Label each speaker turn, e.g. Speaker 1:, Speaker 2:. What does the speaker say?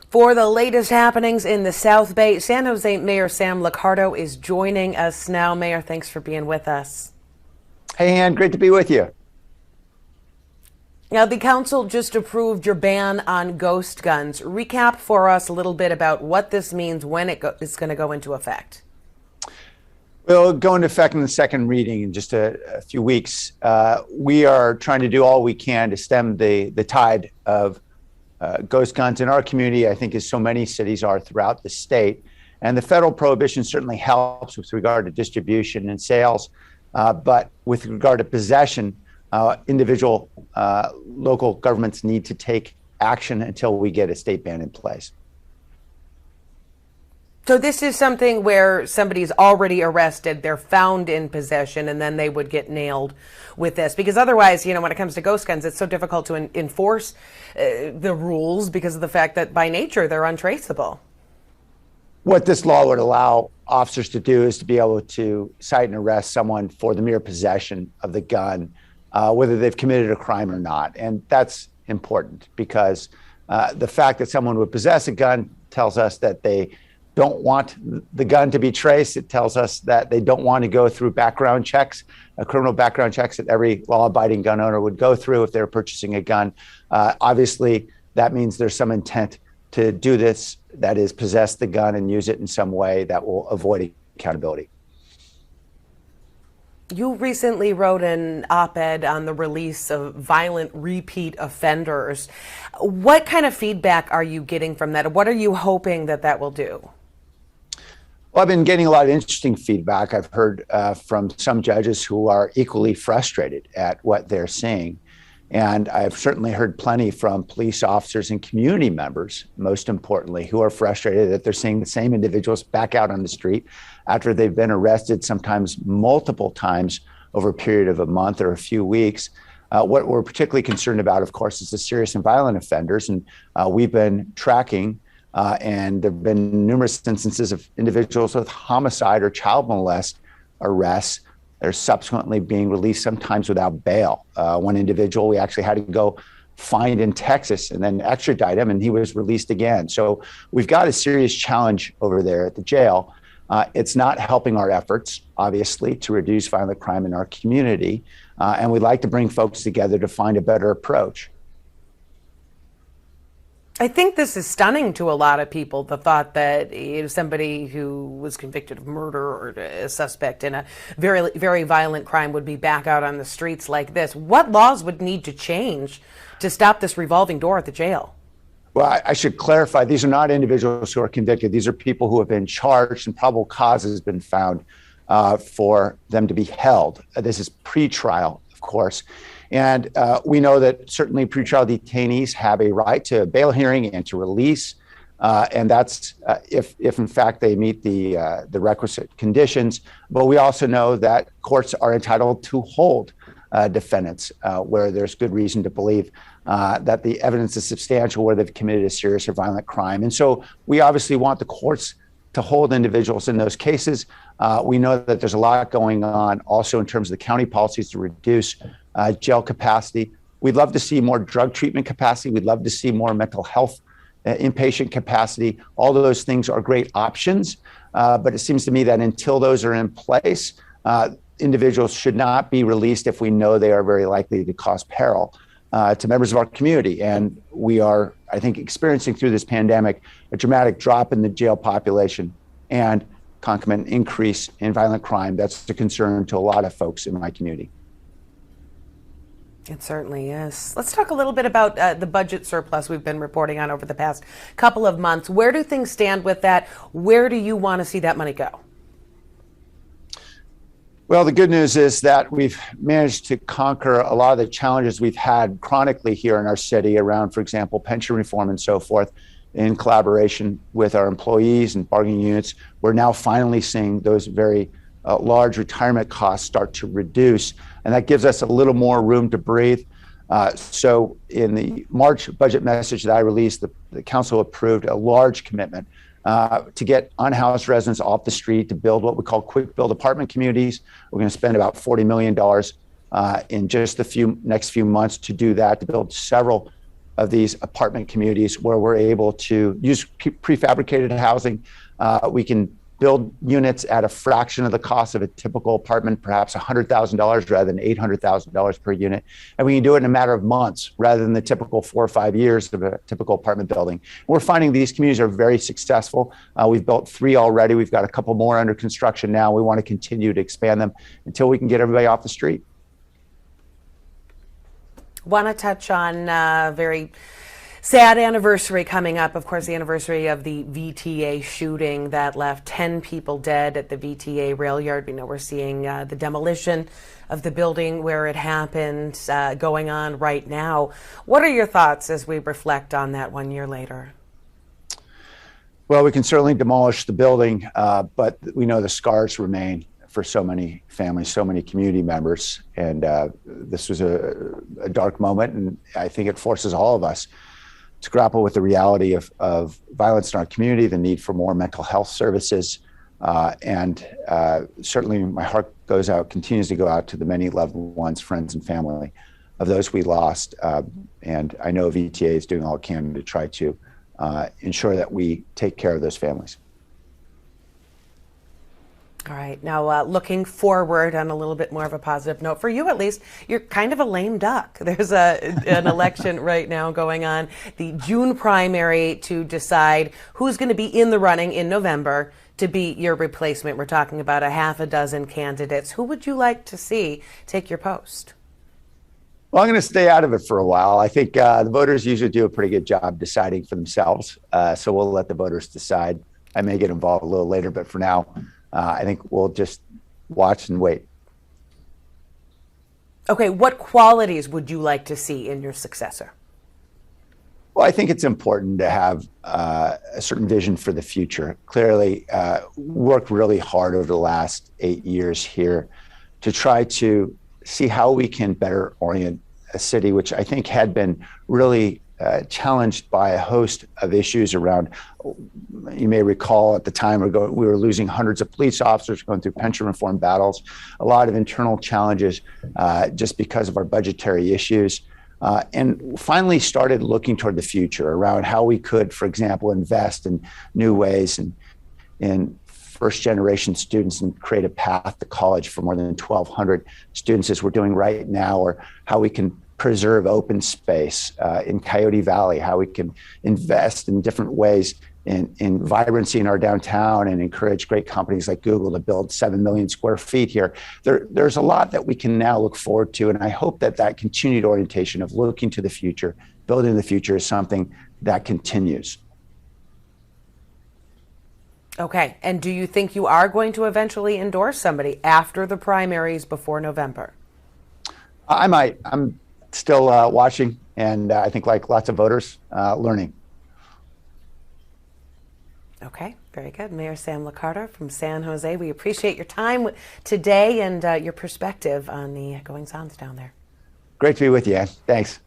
Speaker 1: For the latest happenings in the South Bay, San Jose Mayor Sam Liccardo is joining us now. Mayor, thanks for being with us.
Speaker 2: Hey, Ann, great to be with you.
Speaker 1: Now, the council just approved your ban on ghost guns. Recap for us a little bit about what this means, when it's going to go into effect.
Speaker 2: It'll go into effect in the second reading in just a few weeks. We are trying to do all we can to stem the tide of ghost guns in our community, I think, as so many cities are throughout the state. And the federal prohibition certainly helps with regard to distribution and sales. But with regard to possession, individual local governments need to take action until we get a state ban in place.
Speaker 1: So this is something where somebody's already arrested, they're found in possession, and then they would get nailed with this. Because otherwise, when it comes to ghost guns, it's so difficult to enforce the rules because of the fact that by nature they're untraceable.
Speaker 2: What this law would allow officers to do is to be able to cite and arrest someone for the mere possession of the gun, whether they've committed a crime or not. And that's important because the fact that someone would possess a gun tells us that they don't want the gun to be traced. It tells us that they don't want to go through background checks, criminal background checks that every law-abiding gun owner would go through if they're purchasing a gun. Obviously, that means there's some intent to do this, that is, possess the gun and use it in some way that will avoid accountability.
Speaker 1: You recently wrote an op-ed on the release of violent repeat offenders. What kind of feedback are you getting from that? What are you hoping that will do?
Speaker 2: Well, I've been getting a lot of interesting feedback. I've heard from some judges who are equally frustrated at what they're seeing. And I've certainly heard plenty from police officers and community members, most importantly, who are frustrated that they're seeing the same individuals back out on the street after they've been arrested, sometimes multiple times over a period of a month or a few weeks. What we're particularly concerned about, of course, is the serious and violent offenders. And we've been tracking and there have been numerous instances of individuals with homicide or child molest arrests. They're subsequently being released, sometimes without bail. One individual we actually had to go find in Texas and then extradite him, and he was released again. So we've got a serious challenge over there at the jail. It's not helping our efforts, obviously, to reduce violent crime in our community. And we'd like to bring folks together to find a better approach.
Speaker 1: I think this is stunning to a lot of people, the thought that somebody who was convicted of murder or a suspect in a very, very violent crime would be back out on the streets like this. What laws would need to change to stop this revolving door at the jail?
Speaker 2: Well, I should clarify, these are not individuals who are convicted. These are people who have been charged and probable cause has been found for them to be held. This is pre-trial, of course. And we know that certainly pretrial detainees have a right to a bail hearing and to release. And that's if in fact they meet the requisite conditions. But we also know that courts are entitled to hold defendants where there's good reason to believe that the evidence is substantial where they've committed a serious or violent crime. And so we obviously want the courts to hold individuals in those cases. We know that there's a lot going on also in terms of the county policies to reduce jail capacity. We'd love to see more drug treatment capacity. We'd love to see more mental health inpatient capacity. All of those things are great options. But it seems to me that until those are in place, individuals should not be released if we know they are very likely to cause peril to members of our community. And we are, I think, experiencing through this pandemic a dramatic drop in the jail population and concomitant increase in violent crime. That's a concern to a lot of folks in my community.
Speaker 1: It certainly is. Let's talk a little bit about the budget surplus we've been reporting on over the past couple of months. Where do things stand with that? Where do you want to see that money go?
Speaker 2: Well, the good news is that we've managed to conquer a lot of the challenges we've had chronically here in our city around, for example, pension reform and so forth. In collaboration with our employees and bargaining units, we're now finally seeing those very large retirement costs start to reduce. And that gives us a little more room to breathe. So in the March budget message that I released, the council approved a large commitment to get unhoused residents off the street, to build what we call quick build apartment communities. We're going to spend about $40 million in just the next few months to do that, to build several of these apartment communities where we're able to use prefabricated housing. We can build units at a fraction of the cost of a typical apartment, perhaps $100,000 rather than $800,000 per unit. And we can do it in a matter of months rather than the typical 4 or 5 years of a typical apartment building. We're finding these communities are very successful. We've built 3 already. We've got a couple more under construction now. We want to continue to expand them until we can get everybody off the street.
Speaker 1: Want to touch on very sad anniversary coming up. Of course, the anniversary of the VTA shooting that left 10 people dead at the VTA rail yard. We know we're seeing the demolition of the building where it happened going on right now. What are your thoughts as we reflect on that 1 year later?
Speaker 2: Well, we can certainly demolish the building, but we know the scars remain for so many families, so many community members. And this was a dark moment, and I think it forces all of us to grapple with the reality of violence in our community, the need for more mental health services. And certainly my heart continues to go out to the many loved ones, friends, and family of those we lost. And I know VTA is doing all it can to try to ensure that we take care of those families.
Speaker 1: All right. Now, looking forward on a little bit more of a positive note, for you at least, you're kind of a lame duck. There's an election right now going on, the June primary to decide who's going to be in the running in November to be your replacement. We're talking about a half a dozen candidates. Who would you like to see take your post?
Speaker 2: Well, I'm going to stay out of it for a while. I think the voters usually do a pretty good job deciding for themselves. So we'll let the voters decide. I may get involved a little later, but for now, I think we'll just watch and wait.
Speaker 1: Okay, what qualities would you like to see in your successor?
Speaker 2: Well, I think it's important to have a certain vision for the future. Clearly, worked really hard over the last 8 years here to try to see how we can better orient a city, which I think had been really challenged by a host of issues around. You may recall at the time we were losing hundreds of police officers, going through pension reform battles, a lot of internal challenges just because of our budgetary issues. And finally started looking toward the future around how we could, for example, invest in new ways and in first generation students and create a path to college for more than 1,200 students as we're doing right now, or how we can preserve open space in Coyote Valley, how we can invest in different ways in vibrancy in our downtown and encourage great companies like Google to build 7 million square feet here. There's a lot that we can now look forward to. And I hope that that continued orientation of looking to the future, building the future is something that continues.
Speaker 1: Okay. And do you think you are going to eventually endorse somebody after the primaries before November?
Speaker 2: I might. I'm still watching, and I think like lots of voters, learning.
Speaker 1: Okay, very good. Mayor Sam Liccardo from San Jose, we appreciate your time today and your perspective on the goings-ons down there.
Speaker 2: Great to be with you, Ann. Thanks.